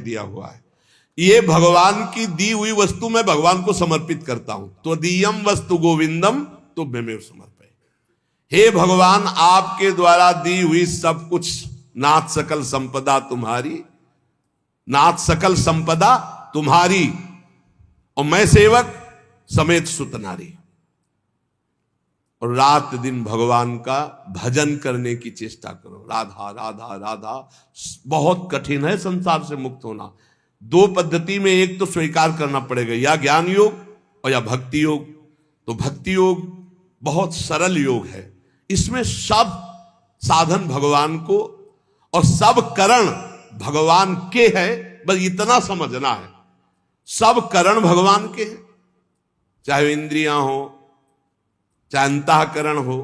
दिया हुआ है। ये भगवान की दी हुई वस्तु मैं भगवान को समर्पित करता हूं। तो दीयम वस्तु गोविंदम तुभ्यमेव समर्पये। हे भगवान, आपके द्वारा दी हुई सब कुछ, नाथ सकल संपदा तुम्हारी, नाथ सकल संपदा तुम्हारी, और मैं सेवक समेत सुत नारी। और रात दिन भगवान का भजन करने की चेष्टा करो। राधा राधा राधा। बहुत कठिन है संसार से मुक्त होना। दो पद्धति में एक तो स्वीकार करना पड़ेगा, या ज्ञान योग और या भक्ति योग। तो भक्ति योग बहुत सरल योग है, इसमें सब साधन भगवान को और सब करण भगवान के है। बस इतना समझना है, सब करण भगवान के हैं, चाहे इंद्रियां हो, चाहे अंतःकरण हो,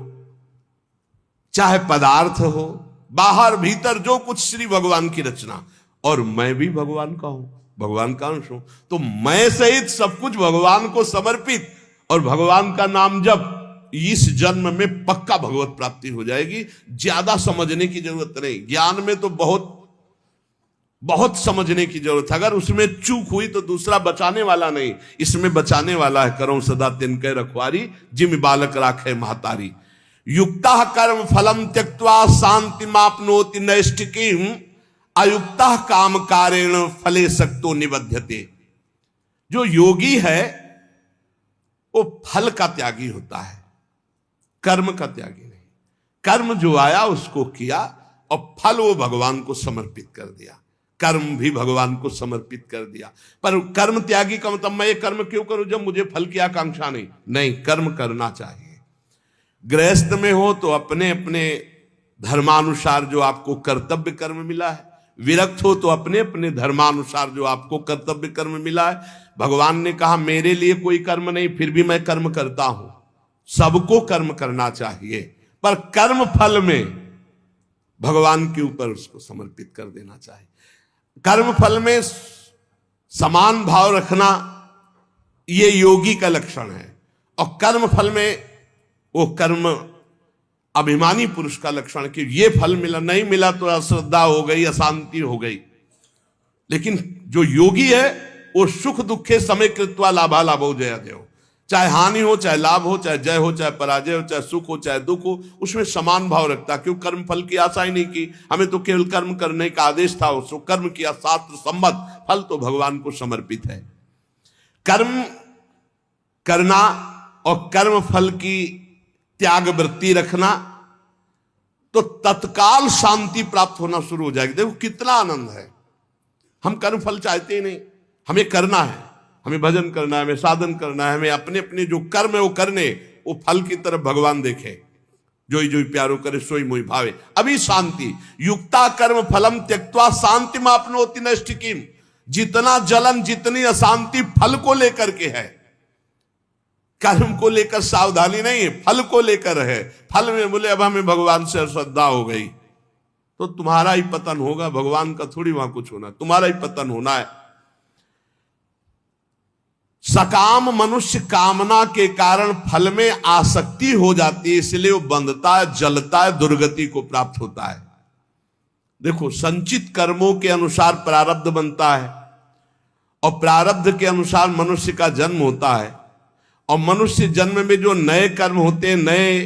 चाहे पदार्थ हो, बाहर भीतर जो कुछ श्री भगवान की रचना। और मैं भी भगवान का हूं, भगवान का अंश हूं। तो मैं सहित सब कुछ भगवान को समर्पित और भगवान का नाम जब, इस जन्म में पक्का भगवत प्राप्ति हो जाएगी। ज्यादा समझने की जरूरत नहीं। ज्ञान में तो बहुत बहुत समझने की जरूरत है। अगर उसमें चूक हुई तो दूसरा बचाने वाला नहीं, इसमें बचाने वाला है। करो सदा तिनके रखवारी, जिम बालक राखे महतारी। युक्ता कर्म फलम त्यक्त्वा शांति मापनोति नैष्ठिकीम, अयुक्ता काम कारेण फले सक्तो निबध्यते। जो योगी है वो फल का त्यागी होता है, कर्म का त्यागी नहीं। कर्म जो आया उसको किया और फल वो भगवान को समर्पित कर दिया। कर्म भी भगवान को समर्पित कर दिया। पर कर्म त्यागी का मतलब मैं ये कर्म क्यों करूं जब मुझे फल की आकांक्षा नहीं। नहीं, कर्म करना चाहिए। गृहस्थ में हो तो अपने अपने धर्मानुसार जो आपको कर्तव्य कर्म मिला है, विरक्त हो तो अपने अपने धर्मानुसार जो आपको कर्तव्य कर्म मिला है। भगवान ने कहा मेरे लिए कोई कर्म नहीं, फिर भी मैं कर्म करता हूं। सबको कर्म करना चाहिए, पर कर्म फल में भगवान के ऊपर उसको समर्पित कर देना चाहिए। कर्म फल में समान भाव रखना ये योगी का लक्षण है, और कर्म फल में वो कर्म अभिमानी पुरुष का लक्षण कि ये फल मिला, नहीं मिला तो अश्रद्धा हो गई, अशांति हो गई। लेकिन जो योगी है वो सुख दुखे समय कृत्वा लाभा लाभो जया देव। चाहे हानि हो, चाहे लाभ हो, चाहे जय हो, चाहे पराजय हो, चाहे सुख हो, चाहे दुख हो, उसमें समान भाव रखता। क्यों? कर्म फल की आशा ही नहीं की, हमें तो केवल कर्म करने का आदेश था। उसको कर्म किया, शास्त्र सम्मत, फल तो भगवान को समर्पित है। कर्म करना और कर्म फल की त्याग वृत्ति रखना तो तत्काल शांति प्राप्त होना शुरू हो जाएगी। देखो कितना आनंद है। हम कर्म फल चाहते ही नहीं, हमें करना है, हमें भजन करना है, हमें साधन करना है, हमें अपने अपने जो कर्म है वो करने, वो फल की तरफ भगवान देखे। जोई जोई प्यारो करे सोई मोई भावे, अभी शांति। युक्ता कर्म फलम त्यक्त्वा शांति मापनोति नैष्ठिकीम। जितना जलन, जितनी अशांति फल को लेकर के है, कर्म को लेकर सावधानी नहीं है, फल को लेकर है। फल में बोले अब हमें भगवान से श्रद्धा हो गई तो तुम्हारा ही पतन होगा, भगवान का थोड़ी वहां कुछ होना, तुम्हारा ही पतन होना है। सकाम मनुष्य कामना के कारण फल में आसक्ति हो जाती है, इसलिए वो बंधता है, जलता है, दुर्गति को प्राप्त होता है। देखो, संचित कर्मों के अनुसार प्रारब्ध बनता है, और प्रारब्ध के अनुसार मनुष्य का जन्म होता है। और मनुष्य जन्म में जो नए कर्म होते हैं, नए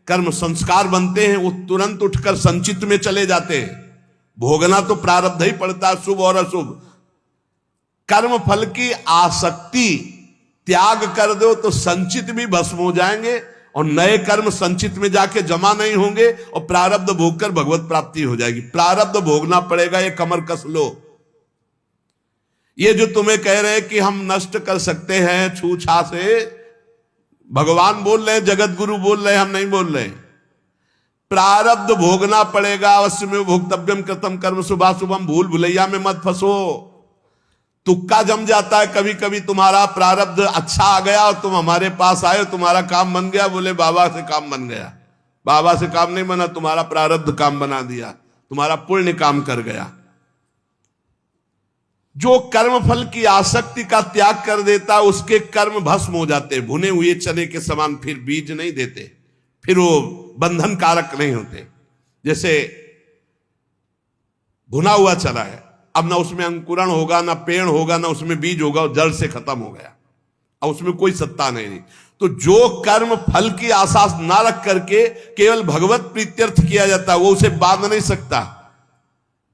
कर्म संस्कार बनते हैं, वो तुरंत उठकर संचित में चले जाते हैं। भोगना तो प्रारब्ध ही पड़ता है, शुभ और अशुभ। कर्म फल की आसक्ति त्याग कर दो तो संचित भी भस्म हो जाएंगे, और नए कर्म संचित में जाके जमा नहीं होंगे, और प्रारब्ध भोगकर भगवत प्राप्ति हो जाएगी। प्रारब्ध भोगना पड़ेगा, ये कमर कस लो। ये जो तुम्हें कह रहे हैं कि हम नष्ट कर सकते हैं छूछा से, भगवान बोल रहे हैं, जगत गुरु बोल रहे हैं, हम नहीं बोल रहे। प्रारब्ध भोगना पड़ेगा, अवश्य में भोक्तव्यम कृतम कर्म शुभाशुभम। भूल भुलैया में मत फंसो। तुक्का जम जाता है कभी कभी। तुम्हारा प्रारब्ध अच्छा आ गया और तुम हमारे पास आए, तुम्हारा काम बन गया, बोले बाबा से काम बन गया। बाबा से काम नहीं बना, तुम्हारा प्रारब्ध काम बना दिया, तुम्हारा पुण्य काम कर गया। जो कर्म फल की आसक्ति का त्याग कर देता, उसके कर्म भस्म हो जाते, भुने हुए चने के समान। फिर बीज नहीं देते, फिर वो बंधन कारक नहीं होते। जैसे भुना हुआ चना है, अब ना उसमें अंकुरण होगा, ना पेड़ होगा, ना उसमें बीज होगा, जड़ से खत्म हो गया, अब उसमें कोई सत्ता नहीं। तो जो कर्म फल की आशा ना रख करके केवल भगवत प्रीत्यर्थ किया जाता है, वो उसे बांध नहीं सकता,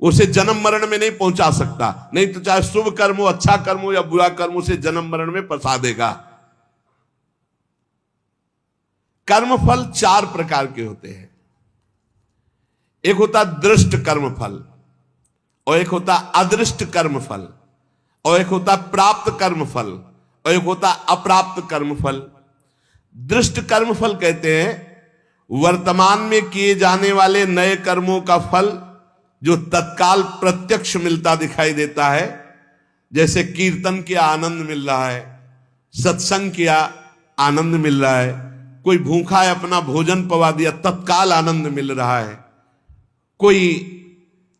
उसे जन्म मरण में नहीं पहुंचा सकता। नहीं तो चाहे शुभ कर्म हो, अच्छा कर्म हो या बुरा कर्म, उसे जन्म मरण में फंसा देगा। कर्म फल 4 प्रकार के होते हैं। एक होता दृष्ट कर्म फल, और एक होता अदृष्ट कर्म फल, और एक होता प्राप्त कर्म फल, और एक होता अप्राप्त कर्म फल। दृष्ट कर्म फल कहते हैं वर्तमान में किए जाने वाले नए कर्मों का फल जो तत्काल प्रत्यक्ष मिलता दिखाई देता है। जैसे कीर्तन किया आनंद मिल रहा है, सत्संग किया आनंद मिल रहा है, कोई भूखा है अपना भोजन पवा दिया तत्काल आनंद मिल रहा है, कोई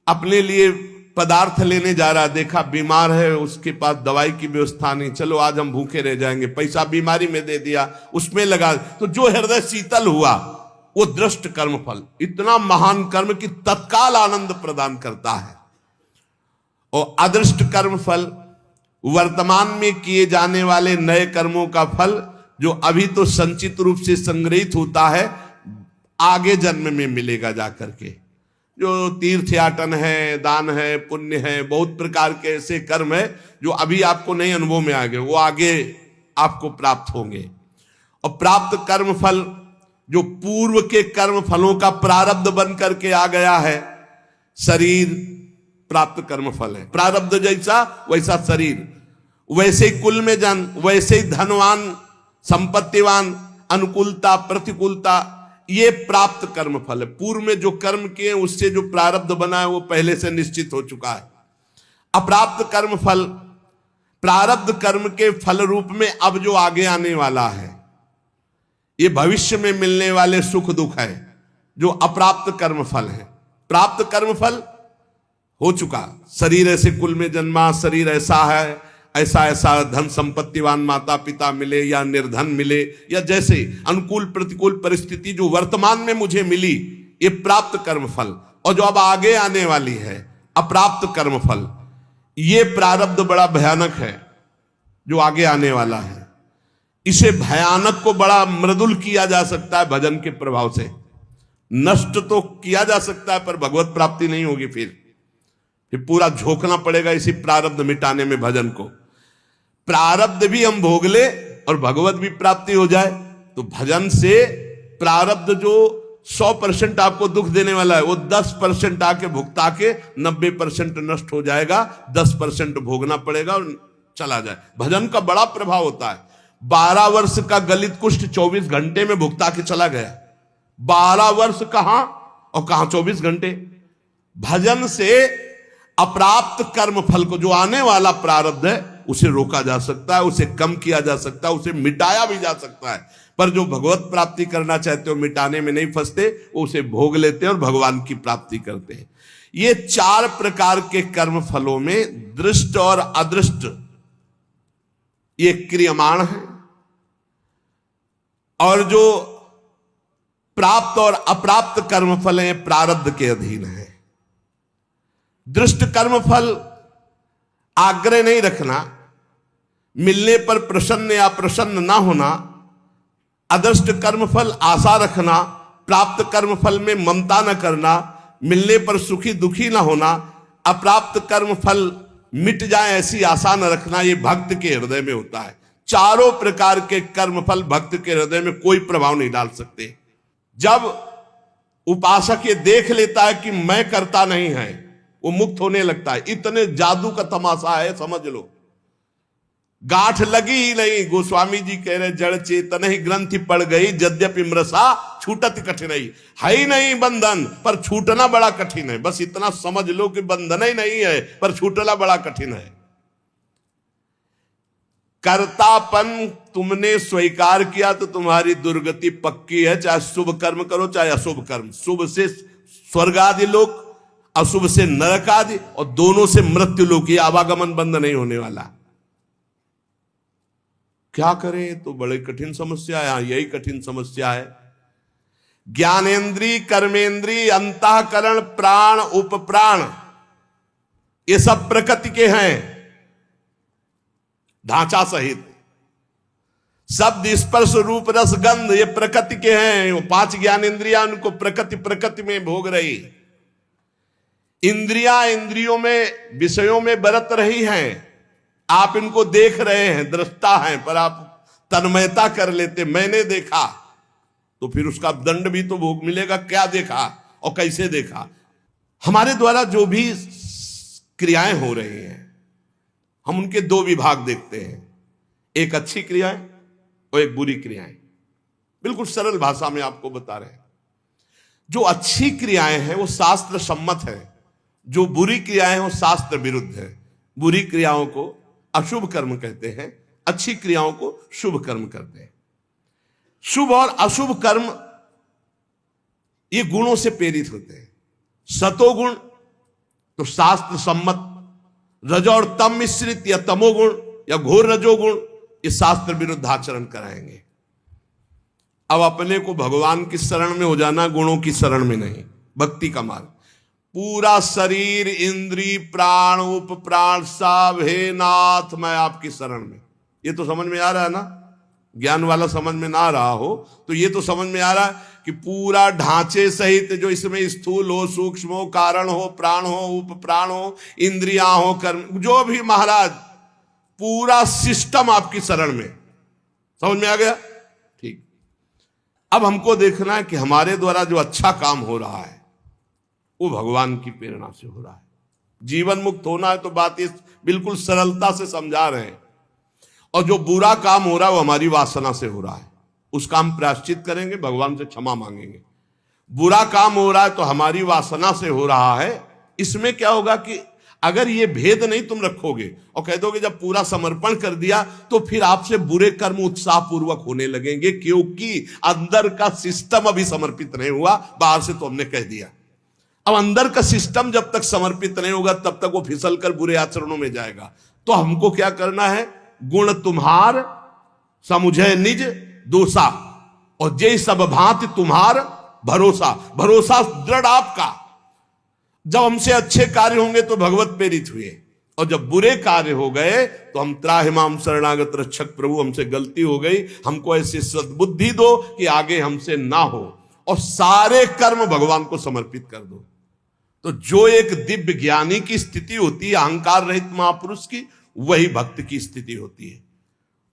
अपने लिए पदार्थ लेने जा रहा, देखा बीमार है उसके पास दवाई की व्यवस्था नहीं, चलो आज हम भूखे रह जाएंगे, पैसा बीमारी में दे दिया, उसमें लगा, तो जो हृदय शीतल हुआ वो दृष्ट कर्म फल, इतना महान कर्म कि तत्काल आनंद प्रदान करता है। और अदृष्ट कर्म फल वर्तमान में किए जाने वाले नए कर्मों का फल जो अभी तो संचित रूप से संग्रहित होता है, आगे जन्म में मिलेगा जाकर के। जो तीर्थयाटन है, दान है, पुण्य है, बहुत प्रकार के ऐसे कर्म है जो अभी आपको नहीं अनुभव में आएंगे, वो आगे आपको प्राप्त होंगे। और प्राप्त कर्म फल जो पूर्व के कर्म फलों का प्रारब्ध बन करके आ गया है, शरीर प्राप्त कर्म फल है, प्रारब्ध जैसा वैसा शरीर, वैसे ही कुल में जन्म, वैसे ही धनवान, संपत्तिवान, अनुकूलता प्रतिकूलता, ये प्राप्त कर्म फल है। पूर्व में जो कर्म किए उससे जो प्रारब्ध बना है वो पहले से निश्चित हो चुका है। अप्राप्त कर्म फल प्रारब्ध कर्म के फल रूप में अब जो आगे आने वाला है, ये भविष्य में मिलने वाले सुख दुख है, जो अप्राप्त कर्म फल है। प्राप्त कर्म फल हो चुका, शरीर ऐसे कुल में जन्मा, शरीर ऐसा है, ऐसा ऐसा धन संपत्तिवान माता पिता मिले या निर्धन मिले, या जैसे अनुकूल प्रतिकूल परिस्थिति जो वर्तमान में मुझे मिली, ये प्राप्त कर्म फल। और जो अब आगे आने वाली है अप्राप्त कर्म फल, ये प्रारब्ध बड़ा भयानक है जो आगे आने वाला है। इसे भयानक को बड़ा मृदुल किया जा सकता है भजन के प्रभाव से, नष्ट तो किया जा सकता है पर भगवत प्राप्ति नहीं होगी। फिर पूरा झोंकना पड़ेगा इसी प्रारब्ध मिटाने में भजन को। प्रारब्ध भी हम भोग ले और भगवत भी प्राप्ति हो जाए, तो भजन से प्रारब्ध जो 100% आपको दुख देने वाला है वो 10% आके भुगता के 90% नष्ट हो जाएगा, 10% भोगना पड़ेगा और चला जाए। भजन का बड़ा प्रभाव होता है। 12 वर्ष का गलित कुष्ठ 24 घंटे में भुगता के चला गया। 12 वर्ष कहां और कहां 24 घंटे। भजन से अप्राप्त कर्म फल को, जो आने वाला प्रारब्ध है, उसे रोका जा सकता है, उसे कम किया जा सकता है, उसे मिटाया भी जा सकता है। पर जो भगवत प्राप्ति करना चाहते हो मिटाने में नहीं फंसते, वो उसे भोग लेते हैं और भगवान की प्राप्ति करते हैं। ये 4 प्रकार के कर्म फलों में दृष्ट और अदृष्ट ये क्रियमाण है, और जो प्राप्त और अप्राप्त कर्म फल हैं प्रारब्ध के अधीन है। दृष्ट कर्म फल आग्रह नहीं रखना, मिलने पर प्रसन्न या प्रसन्न ना होना। अदृष्ट कर्म फल आशा रखना, प्राप्त कर्म फल में ममता न करना, मिलने पर सुखी दुखी ना होना। अप्राप्त कर्म फल मिट जाए ऐसी आशा न रखना, ये भक्त के हृदय में होता है। चारों प्रकार के कर्म फल भक्त के हृदय में कोई प्रभाव नहीं डाल सकते। जब उपासक ये देख लेता है कि मैं करता नहीं है, वो मुक्त होने लगता है। इतने जादू का तमाशा है, समझ लो। गांठ लगी ही नहीं, गोस्वामी जी कह रहे जड़ चेतन ही ग्रंथि पड़ गई, यद्यपि मृषा छूटत कठिनाई। है ही नहीं बंधन पर छूटना बड़ा कठिन है। बस इतना समझ लो कि बंधन ही नहीं है पर छूटना बड़ा कठिन है। कर्तापन तुमने स्वीकार किया तो तुम्हारी दुर्गति पक्की है। चाहे शुभ कर्म करो चाहे अशुभ कर्म, शुभ से स्वर्ग आदि लोक, अशुभ से नरक आदि, और दोनों से मृत्यु लोक। ये आवागमन बंद नहीं होने वाला। क्या करें, तो बड़े कठिन समस्या है। यही कठिन समस्या है। ज्ञानेन्द्रीय, कर्मेंद्रीय, अंतःकरण, प्राण, उपप्राण, ये सब प्रकृति के हैं, ढांचा सहित। शब्द, स्पर्श, रूप, रस, गंध ये प्रकृति के हैं। वो 5 ज्ञान इंद्रियां उनको प्रकृति में भोग रही। इंद्रियां इंद्रियों में, विषयों में बरत रही हैं। आप इनको देख रहे हैं, दृष्टा हैं, पर आप तन्मयता कर लेते, मैंने देखा, तो फिर उसका दंड भी तो भोग मिलेगा। क्या देखा और कैसे देखा? हमारे द्वारा जो भी क्रियाएं हो रही हैं, हम उनके 2 विभाग देखते हैं, एक अच्छी क्रियाएं और एक बुरी क्रियाएं। बिल्कुल सरल भाषा में आपको बता रहे हैं। जो अच्छी क्रियाएं हैं वो शास्त्र सम्मत है, जो बुरी क्रियाएं हैं वो शास्त्र विरुद्ध है। बुरी क्रियाओं को अशुभ कर्म कहते हैं, अच्छी क्रियाओं को शुभ कर्म कहते हैं। शुभ और अशुभ कर्म ये गुणों से प्रेरित होते हैं। सतोगुण तो शास्त्र सम्मत, रजो और तम मिश्रित या तमोगुण या घोर रजोगुण ये शास्त्र विरुद्ध आचरण कराएंगे। अब अपने को भगवान की शरण में हो जाना, गुणों की शरण में नहीं। भक्ति का मार्ग, पूरा शरीर, इंद्री, प्राण, उप प्राण सब, हे नाथ मैं आपकी शरण में। ये तो समझ में आ रहा है ना? ज्ञान वाला समझ में ना आ रहा हो तो ये तो समझ में आ रहा है कि पूरा ढांचे सहित जो इसमें स्थूल हो, सूक्ष्म हो, कारण हो, प्राण हो, उप प्राण हो, इंद्रियां हो, कर्म, जो भी महाराज, पूरा सिस्टम आपकी शरण में। समझ में आ गया? ठीक। अब हमको देखना है कि हमारे द्वारा जो अच्छा काम हो रहा है वो भगवान की प्रेरणा से हो रहा है। जीवन मुक्त होना है तो बात इस बिल्कुल सरलता से समझा रहे हैं। और जो बुरा काम हो रहा है वो हमारी वासना से हो रहा है, उसका हम प्रायश्चित करेंगे, भगवान से क्षमा मांगेंगे। बुरा काम हो रहा है तो हमारी वासना से हो रहा है। इसमें क्या होगा कि अगर ये भेद नहीं तुम रखोगे और कह दोगे जब पूरा समर्पण कर दिया तो फिर आपसे बुरे कर्म उत्साह पूर्वक होने लगेंगे, क्योंकि अंदर का सिस्टम अभी समर्पित नहीं हुआ, बाहर से तो हमने कह दिया। अब अंदर का सिस्टम जब तक समर्पित नहीं होगा तब तक वो फिसल कर बुरे आचरणों में जाएगा। तो हमको क्या करना है? गुण तुम्हार समुझे निज दोषा और जय सब भांति तुम्हार भरोसा। भरोसा दृढ़ आपका। जब हमसे अच्छे कार्य होंगे तो भगवत प्रेरित हुए, और जब बुरे कार्य हो गए तो हम त्राहिमाम शरणागत रक्षक प्रभु, हमसे गलती हो गई, हमको ऐसी सद्बुद्धि दो कि आगे हमसे ना हो, और सारे कर्म भगवान को समर्पित कर दो। तो जो एक दिव्य ज्ञानी की स्थिति होती है, अहंकार रहित महापुरुष की, वही भक्त की स्थिति होती है।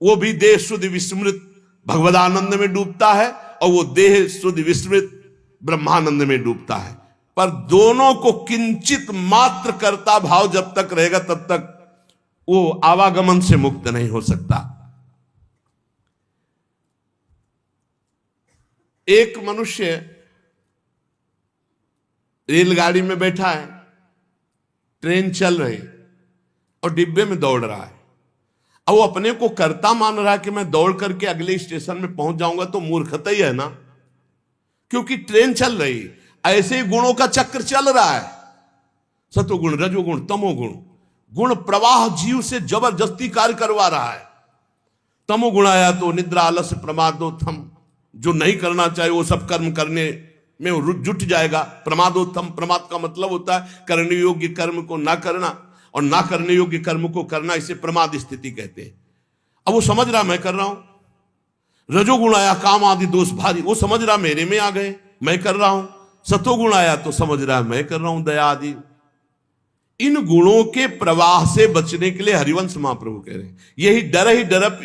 वो भी देह शुद्ध विस्मृत भगवदानंद में डूबता है और वो देह शुद्ध विस्मृत ब्रह्मानंद में डूबता है। पर दोनों को किंचित मात्र कर्ता भाव जब तक रहेगा तब तक वो आवागमन से मुक्त नहीं हो सकता। एक मनुष्य रेलगाड़ी में बैठा है, ट्रेन चल रही और डिब्बे में दौड़ रहा है। अब वो अपने को कर्ता मान रहा है कि मैं दौड़ करके अगले स्टेशन में पहुंच जाऊंगा, तो मूर्खता ही है ना, क्योंकि ट्रेन चल रही। ऐसे ही गुणों का चक्र चल रहा है, सतोगुण, रजोगुण, तमोगुण। गुण प्रवाह जीव से जबरदस्ती कार्य करवा रहा है। तमोगुण आया तो निद्रा, आलस्य, प्रमादोत्थम, जो नहीं करना चाहिए वो सब कर्म करने में जुट जाएगा। प्रमादोत्थम, प्रमाद का मतलब होता है करने योग्य कर्म को ना करना, और ना करने योग्य कर्म को करना, इसे प्रमाद स्थिति कहते हैं। अब वो समझ रहा मैं कर रहा हूं। रजोगुण आया, काम आदि दोष भारी, वो समझ रहा मेरे में आ गए, मैं कर रहा हूं। सतोगुण आया तो समझ रहा है मैं कर रहा हूं, दया आदि। इन गुणों के प्रवाह से बचने के लिए हरिवंश महाप्रभु कह रहे हैं, यही डर ही डरप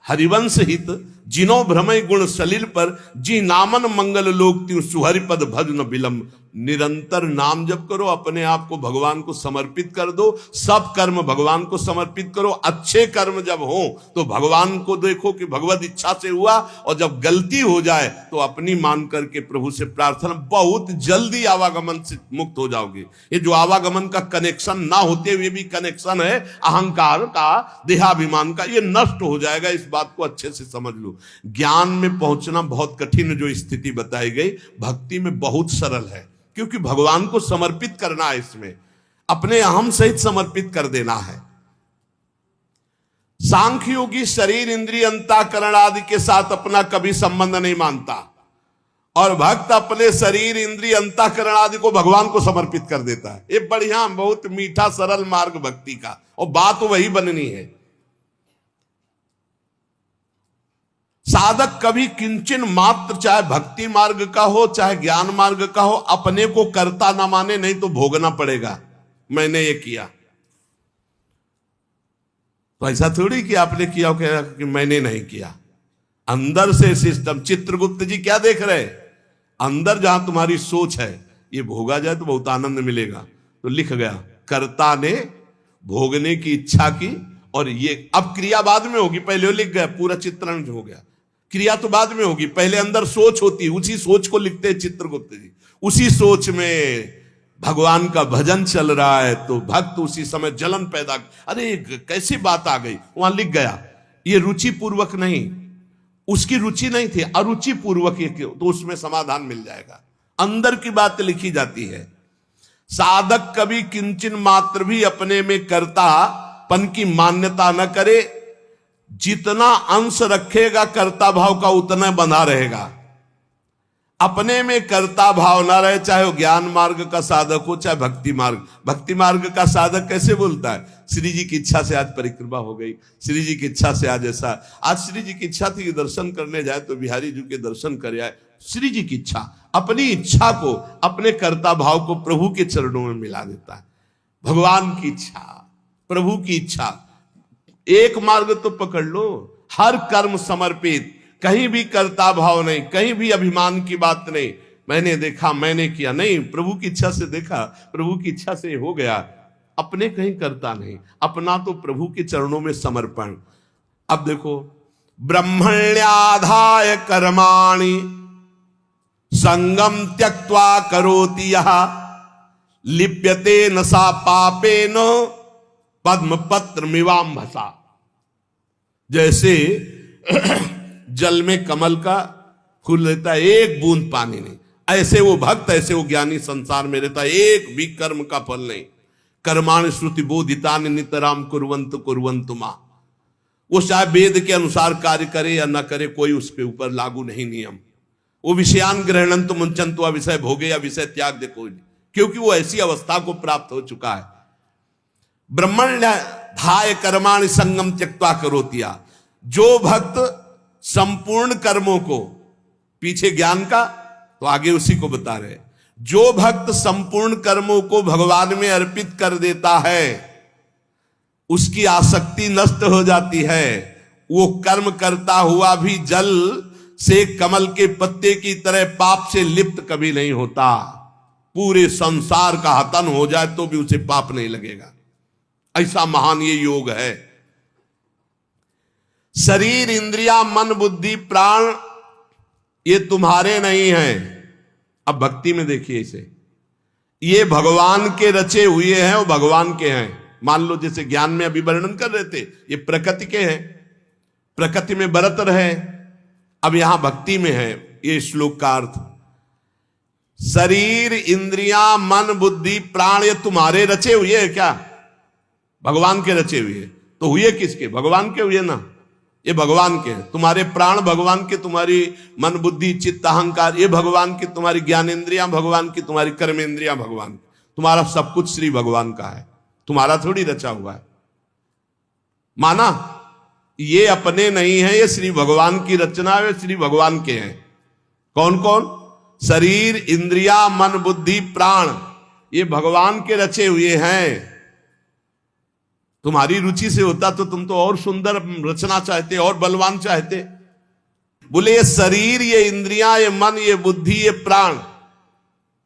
हरिवंश हित, जिनो भ्रमय गुण सलिल पर, जी नामन मंगल लोक त्यू सुहरिपद भजन विलंब। निरंतर नाम जप करो, अपने आप को भगवान को समर्पित कर दो, सब कर्म भगवान को समर्पित करो। अच्छे कर्म जब हो तो भगवान को देखो कि भगवत इच्छा से हुआ, और जब गलती हो जाए तो अपनी मान करके प्रभु से प्रार्थना, बहुत जल्दी आवागमन से मुक्त हो जाओगे। ये जो आवागमन का कनेक्शन ना होते हुए भी कनेक्शन है अहंकार का, देहाभिमान का, ये नष्ट हो जाएगा। इस बात को अच्छे से समझ लो। ज्ञान में पहुंचना बहुत कठिन जो स्थिति बताई गई, भक्ति में बहुत सरल है, क्योंकि भगवान को समर्पित करना है, इसमें अपने अहम सहित समर्पित कर देना है। सांख्य योगी शरीर, इंद्रिय, अंतःकरण आदि के साथ अपना कभी संबंध नहीं मानता, और भक्त अपने शरीर, इंद्रिय, अंतःकरण आदि को भगवान को समर्पित कर देता है। ये बढ़िया, बहुत मीठा सरल मार्ग भक्ति का, और बात वही बननी है। साधक कभी किंचन मात्र, चाहे भक्ति मार्ग का हो चाहे ज्ञान मार्ग का हो, अपने को कर्ता ना माने, नहीं तो भोगना पड़ेगा। मैंने ये किया, तो ऐसा थोड़ी कि आपने किया कि मैंने नहीं किया। अंदर से सिस्टम, चित्रगुप्त जी क्या देख रहे हैं? अंदर जहां तुम्हारी सोच है, ये भोगा जाए तो बहुत आनंद मिलेगा, तो लिख गया कर्ता ने भोगने की इच्छा की, और ये अब क्रिया बाद में होगी, पहले लिख गया, पूरा चित्रण हो गया। क्रिया तो बाद में होगी, पहले अंदर सोच होती, उसी सोच को लिखते हैं चित्रगुप्त जी। उसी सोच में भगवान का भजन चल रहा है, तो भक्त उसी समय जलन पैदा, अरे कैसी बात आ गई, वहां लिख गया। ये रुचि पूर्वक नहीं, उसकी रुचि नहीं थी, अरुचि पूर्वक, तो उसमें समाधान मिल जाएगा। अंदर की बात लिखी जाती है। साधक कभी किंचन मात्र भी अपने में कर्तापन की मान्यता न करे, जितना अंश रखेगा कर्ता भाव का उतना बंधा रहेगा। अपने में कर्ता भाव ना रहे, चाहे वो ज्ञान मार्ग का साधक हो चाहे भक्ति मार्ग। भक्ति मार्ग का साधक कैसे बोलता है? श्री जी की इच्छा से आज परिक्रमा हो गई, श्री जी की इच्छा से आज ऐसा, आज श्री जी की इच्छा थी कि दर्शन करने जाए तो बिहारी जी के दर्शन कर आए। श्री जी की इच्छा, अपनी इच्छा को, अपने कर्ता भाव को प्रभु के चरणों में मिला देता है। भगवान की इच्छा, प्रभु की इच्छा, एक मार्ग तो पकड़ लो, हर कर्म समर्पित, कहीं भी कर्ता भाव नहीं, कहीं भी अभिमान की बात नहीं, मैंने देखा मैंने किया नहीं, प्रभु की इच्छा से देखा, प्रभु की इच्छा से हो गया। अपने कहीं करता नहीं, अपना तो प्रभु के चरणों में समर्पण। अब देखो, ब्रह्मण्याधाय कर्माणि संगम त्यक्त्वा करोति यः, लिप्यते न सा पापेन पद्म पत्र मिवाम्भसा। जैसे जल में कमल का फूल रहता है, एक बूंद पानी नहीं, ऐसे वो भक्त, ऐसे वो ज्ञानी संसार में रहता है, एक भी कर्म का फल नहीं। कर्माणि श्रुति बोधितानि नितराम कुर्वन्तु कुर्वन्तु मा। वो चाहे वेद के अनुसार कार्य करे या न करे, कोई उसके ऊपर लागू नहीं नियम। वो विषयान ग्रहणंतु मुंचन्तु, आ विषय भोगे या विषय त्याग दे कोई नहीं, क्योंकि वो ऐसी अवस्था को प्राप्त हो चुका है। ब्रह्मण्याधाय कर्माणि संगम त्यक्त्वा करोति। जो भक्त संपूर्ण कर्मों को, पीछे ज्ञान का तो आगे उसी को बता रहे, जो भक्त संपूर्ण कर्मों को भगवान में अर्पित कर देता है, उसकी आसक्ति नष्ट हो जाती है। वो कर्म करता हुआ भी जल से कमल के पत्ते की तरह पाप से लिप्त कभी नहीं होता। पूरे संसार का हतन हो जाए तो भी उसे पाप नहीं लगेगा। ऐसा महान ये योग है। शरीर, इंद्रिया, मन, बुद्धि, प्राण ये तुम्हारे नहीं हैं। अब भक्ति में देखिए इसे, ये भगवान के रचे हुए हैं, वो भगवान के हैं। मान लो जैसे ज्ञान में अभी वर्णन कर रहे थे, ये प्रकृति के हैं, प्रकृति में बरत रहे। अब यहां भक्ति में है ये श्लोक का अर्थ, शरीर, इंद्रिया, मन, बुद्धि, प्राण ये तुम्हारे रचे हुए हैं क्या? भगवान के रचे हुए। तो हुए किसके? भगवान के हुए ना, ये भगवान के हैं। तुम्हारे प्राण भगवान के, तुम्हारी मन, बुद्धि, चित्त, अहंकार ये भगवान की, तुम्हारी ज्ञानेंद्रियां भगवान की, तुम्हारी कर्मेंद्रियां भगवान की, तुम्हारा सब कुछ श्री भगवान का है, तुम्हारा थोड़ी रचा हुआ है। माना? ये अपने नहीं है, ये श्री भगवान की रचना है, श्री भगवान के हैं। कौन कौन? शरीर, इंद्रिया, मन, बुद्धि, प्राण ये भगवान के रचे हुए हैं। तुम्हारी रुचि से होता तो तुम तो और सुंदर रचना चाहते, और बलवान चाहते। बोले ये शरीर, ये इंद्रियां, ये मन, ये बुद्धि, ये प्राण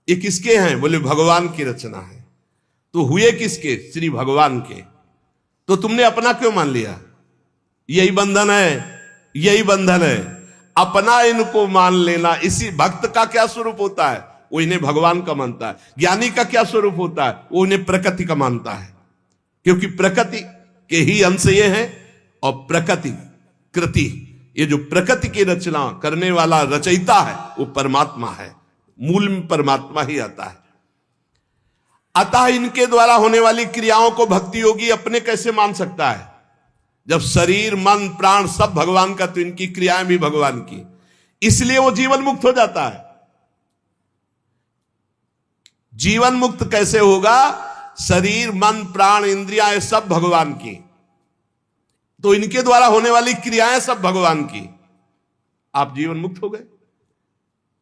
ये किसके हैं? बोले भगवान की रचना है। तो हुए किसके? श्री भगवान के। तो तुमने अपना क्यों मान लिया? यही बंधन है, यही बंधन है, अपना इनको मान लेना। इसी भक्त का क्या स्वरूप होता है? वो इन्हें भगवान का मानता है। ज्ञानी का क्या स्वरूप होता है? वो इन्हें प्रकृति का मानता है, क्योंकि प्रकृति के ही अंश ये हैं। और प्रकृति, कृति, ये जो प्रकृति की रचना करने वाला रचयिता है वो परमात्मा है। मूल में परमात्मा ही आता है। अतः इनके द्वारा होने वाली क्रियाओं को भक्ति योगी अपने कैसे मान सकता है? जब शरीर, मन, प्राण सब भगवान का, तो इनकी क्रियाएं भी भगवान की, इसलिए वो जीवन मुक्त हो जाता है। जीवन मुक्त कैसे होगा? शरीर, मन, प्राण, इंद्रियां सब भगवान की, तो इनके द्वारा होने वाली क्रियाएं सब भगवान की, आप जीवन मुक्त हो गए।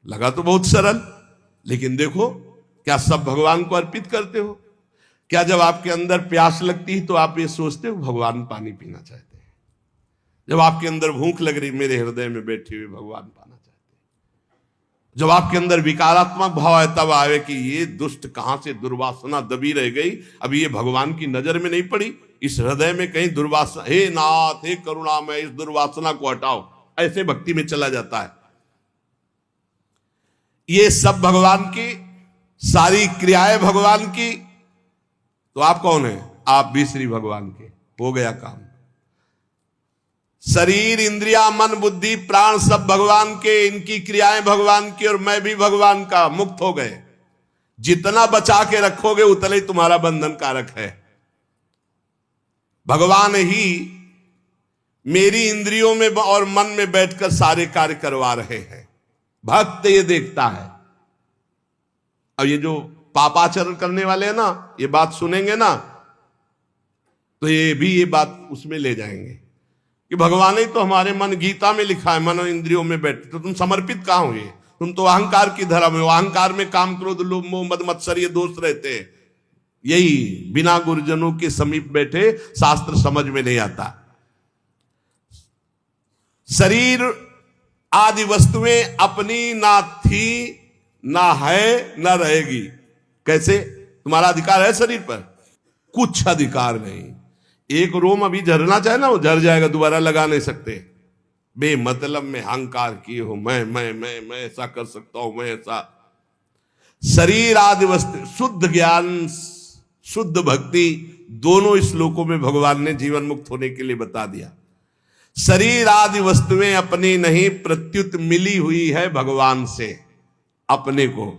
लगा तो बहुत सरल, लेकिन देखो क्या सब भगवान को अर्पित करते हो? क्या जब आपके अंदर प्यास लगती है तो आप ये सोचते हो भगवान पानी पीना चाहते हैं? जब आपके अंदर भूख लग रही, मेरे हृदय में बैठे हुए भगवान पाना चाहते हैं। जब आपके अंदर विकारात्मक भाव है, तब आवे कि ये दुष्ट कहां से दुर्वासना दबी रह गई, अभी ये भगवान की नजर में नहीं पड़ी, इस हृदय में कहीं दुर्वासना, हे नाथ, हे करुणामय, इस दुर्वासना को हटाओ, ऐसे भक्ति में चला जाता है। ये सब भगवान की, सारी क्रियाएं भगवान की, तो आप कौन है? आप भी श्री भगवान के। हो गया काम। शरीर, इंद्रिया, मन, बुद्धि, प्राण सब भगवान के, इनकी क्रियाएं भगवान की, और मैं भी भगवान का, मुक्त हो गए। जितना बचा के रखोगे उतना ही तुम्हारा बंधन कारक है। भगवान ही मेरी इंद्रियों में और मन में बैठकर सारे कार्य करवा रहे हैं। भक्त ये देखता है। अब ये जो पापाचरण करने वाले हैं ना, ये बात सुनेंगे ना, तो ये बात उसमें ले जाएंगे कि भगवान ही तो हमारे मन, गीता में लिखा है, मन और इंद्रियों में बैठते, तो तुम समर्पित कहां हुए? तुम तो अहंकार की धरा में हो। अहंकार में काम, क्रोध, लोभ, मोह, मद, मत्सर ये दोष रहते हैं। यही बिना गुरुजनों के समीप बैठे शास्त्र समझ में नहीं आता। शरीर आदि वस्तुएं अपनी ना थी, ना है, ना रहेगी। कैसे? तुम्हारा अधिकार है शरीर पर? कुछ अधिकार नहीं। एक रोम अभी झरना चाहे ना, वो झर जाएगा, दोबारा लगा नहीं सकते। बेमतलब में अहंकार किए हो, मैं ऐसा कर सकता हूं, मैं ऐसा। शरीर आदि वस्तु, शुद्ध ज्ञान, शुद्ध भक्ति, दोनों श्लोकों में भगवान ने जीवन मुक्त होने के लिए बता दिया। शरीर आदि वस्तुएं अपनी नहीं, प्रत्युत मिली हुई है भगवान से अपने को।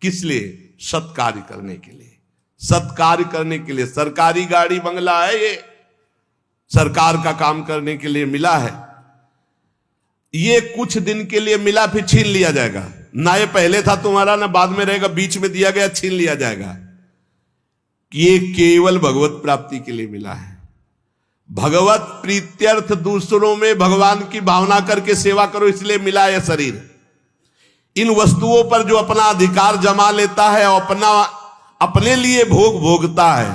किस लिए? सत्कार्य करने के लिए। सत्कार्य करने के लिए। सरकारी गाड़ी बंगला है, ये सरकार का काम करने के लिए मिला है। ये कुछ दिन के लिए मिला, फिर छीन लिया जाएगा। ना ये पहले था तुम्हारा, ना बाद में रहेगा, बीच में दिया गया, छीन लिया जाएगा। ये केवल भगवत प्राप्ति के लिए मिला है। भगवत प्रीत्यर्थ, दूसरों में भगवान की भावना करके सेवा करो, इसलिए मिला यह शरीर। इन वस्तुओं पर जो अपना अधिकार जमा लेता है और अपने लिए भोग भोगता है,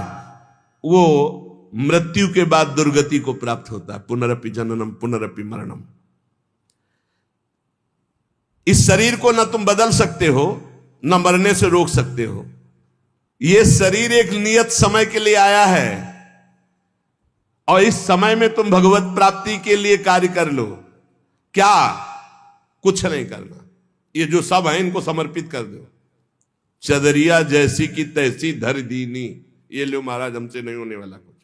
वो मृत्यु के बाद दुर्गति को प्राप्त होता है। पुनरपि जननम पुनरपि मरणम। इस शरीर को न तुम बदल सकते हो, न मरने से रोक सकते हो। यह शरीर एक नियत समय के लिए आया है, और इस समय में तुम भगवत प्राप्ति के लिए कार्य कर लो। क्या? कुछ नहीं करना। ये जो सब है इनको समर्पित कर दो। चदरिया जैसी की तैसी धर दीनी, ये लो महाराज, हमसे नहीं होने वाला कुछ।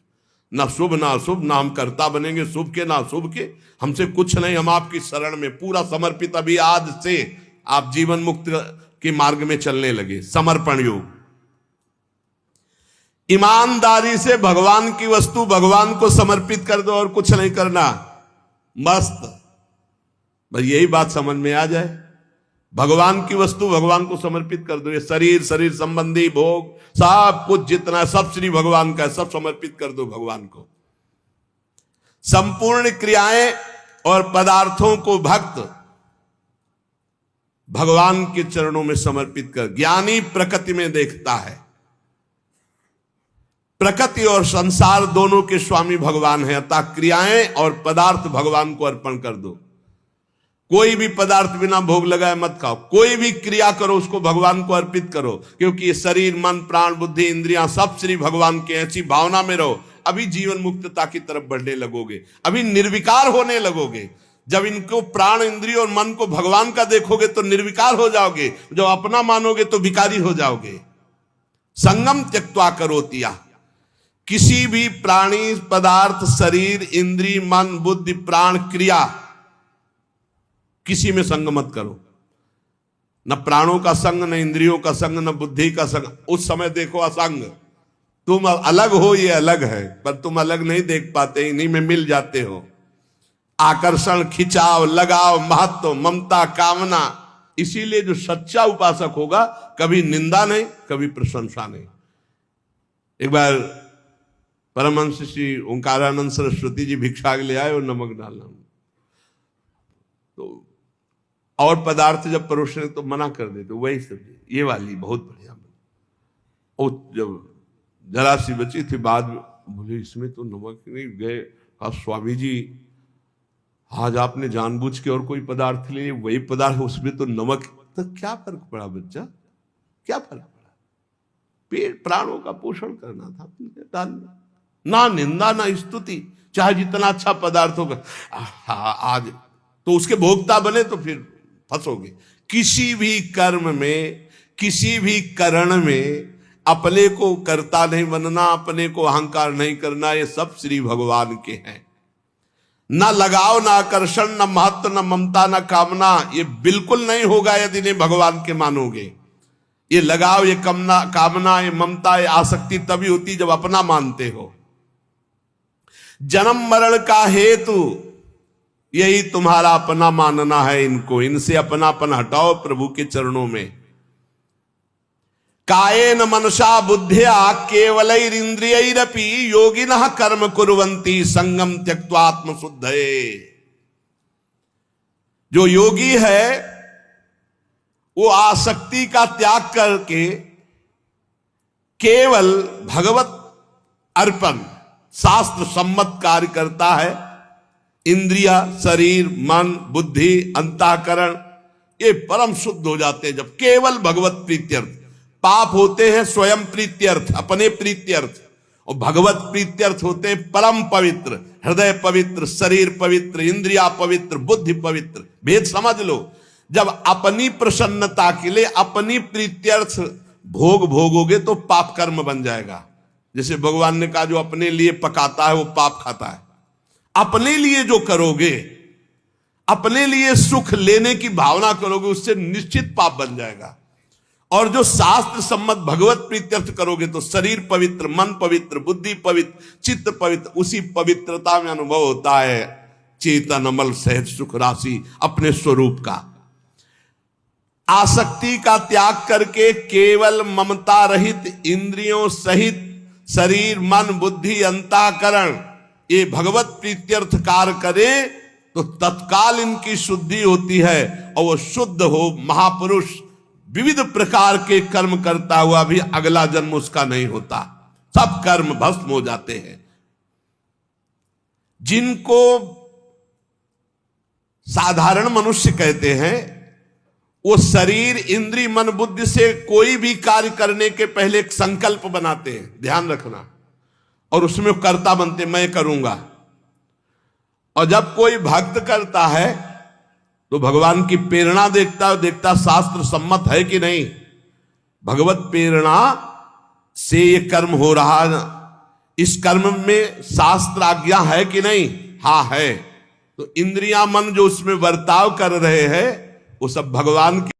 ना शुभ ना अशुभ, ना हम कर्ता बनेंगे शुभ के ना अशुभ के, हमसे कुछ नहीं। हम आपकी शरण में पूरा समर्पित। अभी आज से आप जीवन मुक्त के मार्ग में चलने लगे। समर्पण योग। ईमानदारी से भगवान की वस्तु भगवान को समर्पित कर दो, और कुछ नहीं करना। मस्त। बस यही बात समझ में आ जाए। भगवान की वस्तु भगवान को समर्पित कर दो। ये शरीर, शरीर संबंधी भोग, सब कुछ जितना, सब श्री भगवान का, सब समर्पित कर दो भगवान को। संपूर्ण क्रियाएं और पदार्थों को भक्त भगवान के चरणों में समर्पित कर। ज्ञानी प्रकृति में देखता है। प्रकृति और संसार दोनों के स्वामी भगवान है, अतः क्रियाएं और पदार्थ भगवान को अर्पण कर दो। कोई भी पदार्थ बिना भोग लगाए मत खाओ। कोई भी क्रिया करो, उसको भगवान को अर्पित करो, क्योंकि ये शरीर, मन, प्राण, बुद्धि, इंद्रियां सब श्री भगवान के। ऐसी भावना में रहो। अभी जीवन मुक्तता की तरफ बढ़ने लगोगे, अभी निर्विकार होने लगोगे। जब इनको, प्राण, इंद्रिय और मन को भगवान का देखोगे तो निर्विकार हो जाओगे। जब अपना मानोगे तो विकारी हो जाओगे। संगम त्यक्त्वा करोतिया। किसी भी प्राणी, पदार्थ, शरीर, इंद्रिय, मन, बुद्धि, प्राण, क्रिया, किसी में संग मत करो। न प्राणों का संग, न इंद्रियों का संग, न बुद्धि का संग। उस समय देखो असंग। तुम अलग हो, ये अलग है, पर तुम अलग नहीं देख पाते, इन्हीं में मिल जाते हो। आकर्षण, खिंचाव, लगाव, महत्व, ममता, कामना, इसीलिए जो सच्चा उपासक होगा कभी निंदा नहीं, कभी प्रशंसा नहीं। एक बार परमहंस श्री ओंकारानंद सरस्वती जी भिक्षा के ले आए और नमक डालना, तो और पदार्थ जब परोसने तो मना कर देते, वही सब्जी ये वाली बहुत बढ़िया बनी। और जब जरा सी बची थी बाद में बोले इसमें तो नमक नहीं। गए कहा स्वामी जी आज आपने जानबूझ के और कोई पदार्थ लिए, वही पदार्थ उसमें तो नमक, तो क्या फर्क पड़ा बच्चा, क्या फर्क पड़ा? पेट प्राणों का पोषण करना था, डालना। ना निंदा ना स्तुति, चाहे जितना अच्छा पदार्थ होगा। आज तो उसके भोक्ता बने तो फिर फंसोगे। किसी भी कर्म में, किसी भी करण में अपने को कर्ता नहीं बनना, अपने को अहंकार नहीं करना, ये सब श्री भगवान के हैं। न लगाव, न आकर्षण, न महत्व, न ममता, न कामना, ये बिल्कुल नहीं होगा यदि नहीं भगवान के मानोगे। ये लगाव, ये कामना, ये ममता, ये आसक्ति तभी होती जब अपना मानते हो। जन्म मरण का हेतु यही तुम्हारा अपना मानना है इनको, इनसे अपनापन हटाओ प्रभु के चरणों में। कायेन मनसा बुद्धिया केवलैरिंद्रियैरपि योगिनः कर्म कुर्वन्ति संगम त्यक्त्वा आत्मशुद्धये। जो योगी है वो आसक्ति का त्याग करके केवल भगवत अर्पण शास्त्र सम्मत कार्य करता है। इंद्रिया, शरीर, मन, बुद्धि, अंतःकरण ये परम शुद्ध हो जाते हैं जब केवल भगवत प्रीत्यर्थ। पाप होते हैं स्वयं प्रीत्यर्थ, अपने प्रीत्यर्थ, और भगवत प्रीत्यर्थ होते हैं परम पवित्र, हृदय पवित्र, शरीर पवित्र, इंद्रिया पवित्र, बुद्धि पवित्र। भेद समझ लो। जब अपनी प्रसन्नता के लिए अपनी प्रीत्यर्थ भोग भोगोगे तो पाप कर्म बन जाएगा। जैसे भगवान ने कहा जो अपने लिए पकाता है वो पाप खाता है। अपने लिए जो करोगे, अपने लिए सुख लेने की भावना करोगे, उससे निश्चित पाप बन जाएगा। और जो शास्त्र सम्मत भगवत प्रीत्यर्थ करोगे तो शरीर पवित्र, मन पवित्र, बुद्धि पवित्र, चित्त पवित्र, उसी पवित्रता में अनुभव होता है चेतन अमल सहज सुख राशि अपने स्वरूप का। आसक्ति का त्याग करके केवल ममता रहित इंद्रियों सहित शरीर, मन, बुद्धि, अंतःकरण ये भगवत प्रीत्यर्थ कार्य करे तो तत्काल इनकी शुद्धि होती है और वो शुद्ध हो महापुरुष विविध प्रकार के कर्म करता हुआ भी अगला जन्म उसका नहीं होता, सब कर्म भस्म हो जाते हैं। जिनको साधारण मनुष्य कहते हैं वो शरीर, इंद्री, मन, बुद्धि से कोई भी कार्य करने के पहले एक संकल्प बनाते हैं, ध्यान रखना, और उसमें कर्ता बनते, मैं करूंगा। और जब कोई भक्त करता है तो भगवान की प्रेरणा देखता शास्त्र सम्मत है कि नहीं। भगवत प्रेरणा से ये कर्म हो रहा, इस कर्म में शास्त्र आज्ञा है कि नहीं, हाँ है। तो इंद्रियां, मन जो उसमें बर्ताव कर रहे हैं वो सब भगवान की